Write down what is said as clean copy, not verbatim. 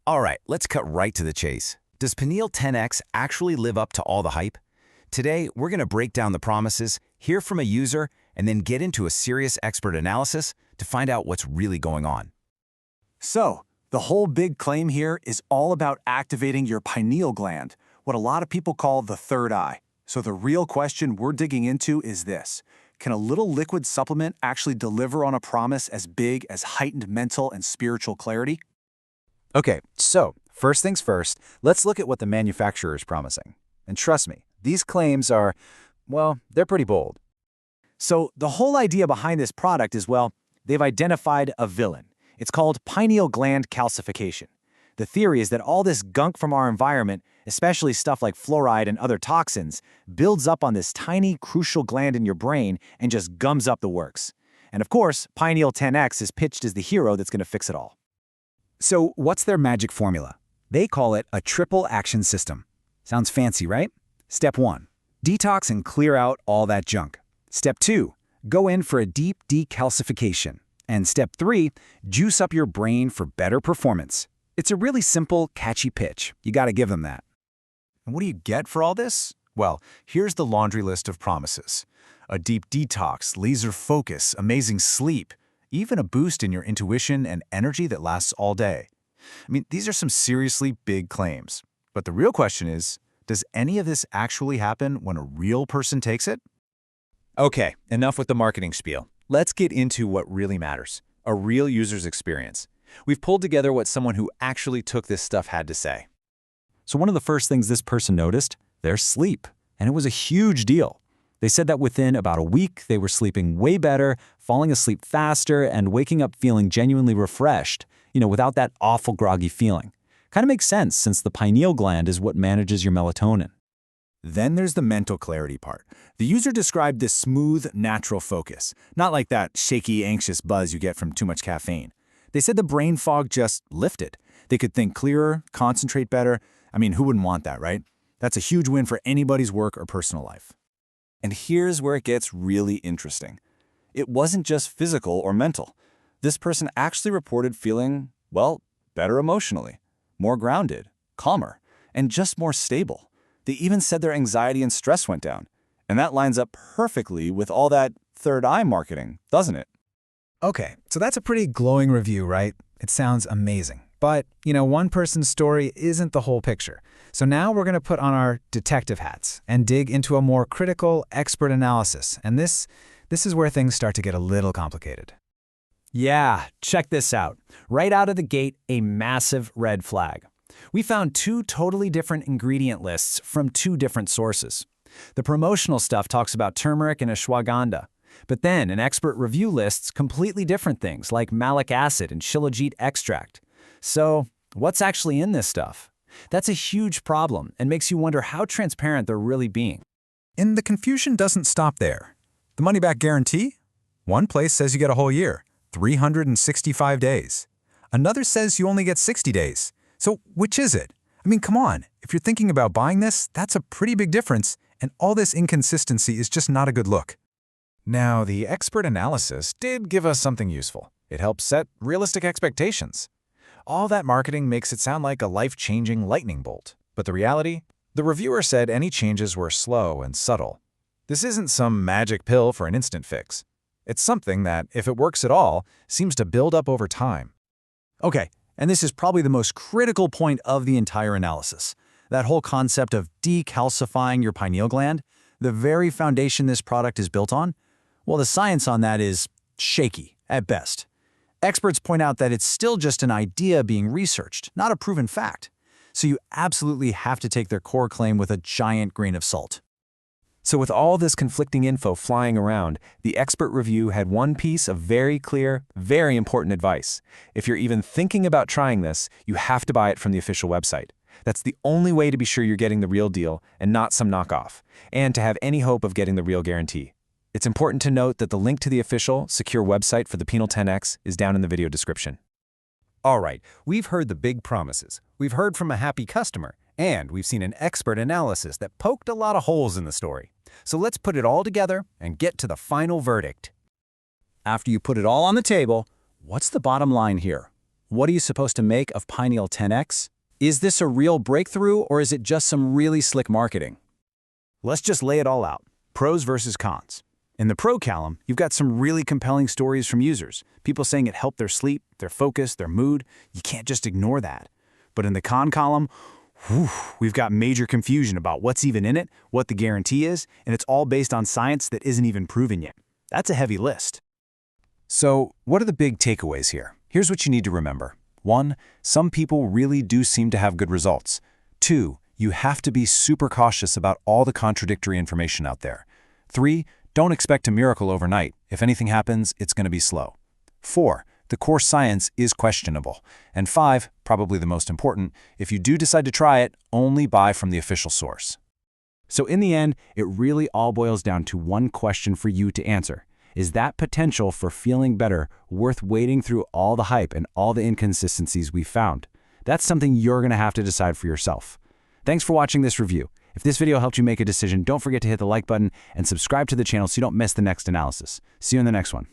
All right, let's cut right to the chase. Does Pineal 10x actually live up to all the hype? Today, we're going to break down the promises, hear from a user, and then get into a serious expert analysis to find out what's really going on. So, the whole big claim here is all about activating your pineal gland, what a lot of people call the third eye. So the real question we're digging into is this: can a little liquid supplement actually deliver on a promise as big as heightened mental and spiritual clarity? Okay, so first things first, let's look at what the manufacturer is promising. And trust me, these claims are, well, they're pretty bold. So the whole idea behind this product is, well, they've identified a villain. It's called pineal gland calcification. The theory is that all this gunk from our environment, especially stuff like fluoride and other toxins, builds up on this tiny, crucial gland in your brain and just gums up the works. And of course, Pineal 10x is pitched as the hero that's going to fix it all. So what's their magic formula? They call it a triple action system. Sounds fancy, right? Step 1, detox and clear out all that junk. Step 2, go in for a deep decalcification. And step 3, juice up your brain for better performance. It's a really simple, catchy pitch. You gotta give them that. And what do you get for all this? Well, here's the laundry list of promises. A deep detox, laser focus, amazing sleep, even a boost in your intuition and energy that lasts all day. I mean, these are some seriously big claims. But the real question is, does any of this actually happen when a real person takes it? Okay, enough with the marketing spiel. Let's get into what really matters, a real user's experience. We've pulled together what someone who actually took this stuff had to say. So one of the first things this person noticed, their sleep. And it was a huge deal. They said that within about a week, they were sleeping way better, falling asleep faster, and waking up feeling genuinely refreshed, without that awful groggy feeling. Kind of makes sense since the pineal gland is what manages your melatonin. Then there's the mental clarity part. The user described this smooth, natural focus, not like that shaky, anxious buzz you get from too much caffeine. They said the brain fog just lifted. They could think clearer, concentrate better. I mean, who wouldn't want that, right? That's a huge win for anybody's work or personal life. And here's where it gets really interesting. It wasn't just physical or mental. This person actually reported feeling, well, better emotionally, more grounded, calmer, and just more stable. They even said their anxiety and stress went down. And that lines up perfectly with all that third eye marketing, doesn't it? Okay, so that's a pretty glowing review, right? It sounds amazing. But, one person's story isn't the whole picture. So now we're going to put on our detective hats and dig into a more critical, expert analysis. And this is where things start to get a little complicated. Yeah, check this out. Right out of the gate, a massive red flag. We found 2 totally different ingredient lists from 2 different sources. The promotional stuff talks about turmeric and ashwagandha. But then an expert review lists completely different things like malic acid and shilajit extract. So what's actually in this stuff? That's a huge problem and makes you wonder how transparent they're really being. And the confusion doesn't stop there. The money-back guarantee? One place says you get a whole year, 365 days. Another says you only get 60 days. So which is it? I mean, come on. If you're thinking about buying this, that's a pretty big difference, and all this inconsistency is just not a good look. Now, the expert analysis did give us something useful. It helps set realistic expectations. All that marketing makes it sound like a life-changing lightning bolt. But the reality? The reviewer said any changes were slow and subtle. This isn't some magic pill for an instant fix. It's something that, if it works at all, seems to build up over time. Okay, and this is probably the most critical point of the entire analysis. That whole concept of decalcifying your pineal gland, the very foundation this product is built on, well, the science on that is shaky at best. Experts point out that it's still just an idea being researched, not a proven fact. So you absolutely have to take their core claim with a giant grain of salt. So with all this conflicting info flying around, the expert review had one piece of very clear, very important advice. If you're even thinking about trying this, you have to buy it from the official website. That's the only way to be sure you're getting the real deal and not some knockoff, and to have any hope of getting the real guarantee. It's important to note that the link to the official, secure website for the Pineal 10x is down in the video description. All right, we've heard the big promises. We've heard from a happy customer, and we've seen an expert analysis that poked a lot of holes in the story. So let's put it all together and get to the final verdict. After you put it all on the table, what's the bottom line here? What are you supposed to make of Pineal 10x? Is this a real breakthrough, or is it just some really slick marketing? Let's just lay it all out. Pros versus cons. In the pro column, you've got some really compelling stories from users. People saying it helped their sleep, their focus, their mood. You can't just ignore that. But in the con column, we've got major confusion about what's even in it, what the guarantee is, and it's all based on science that isn't even proven yet. That's a heavy list. So, what are the big takeaways here? Here's what you need to remember. 1. Some people really do seem to have good results. 2. You have to be super cautious about all the contradictory information out there. 3. Don't expect a miracle overnight. If anything happens, it's going to be slow. 4. The core science is questionable. And 5, probably the most important, if you do decide to try it, only buy from the official source. So in the end, it really all boils down to one question for you to answer. Is that potential for feeling better worth waiting through all the hype and all the inconsistencies we've found? That's something you're going to have to decide for yourself. Thanks for watching this review. If this video helped you make a decision, don't forget to hit the like button and subscribe to the channel so you don't miss the next analysis. See you in the next one.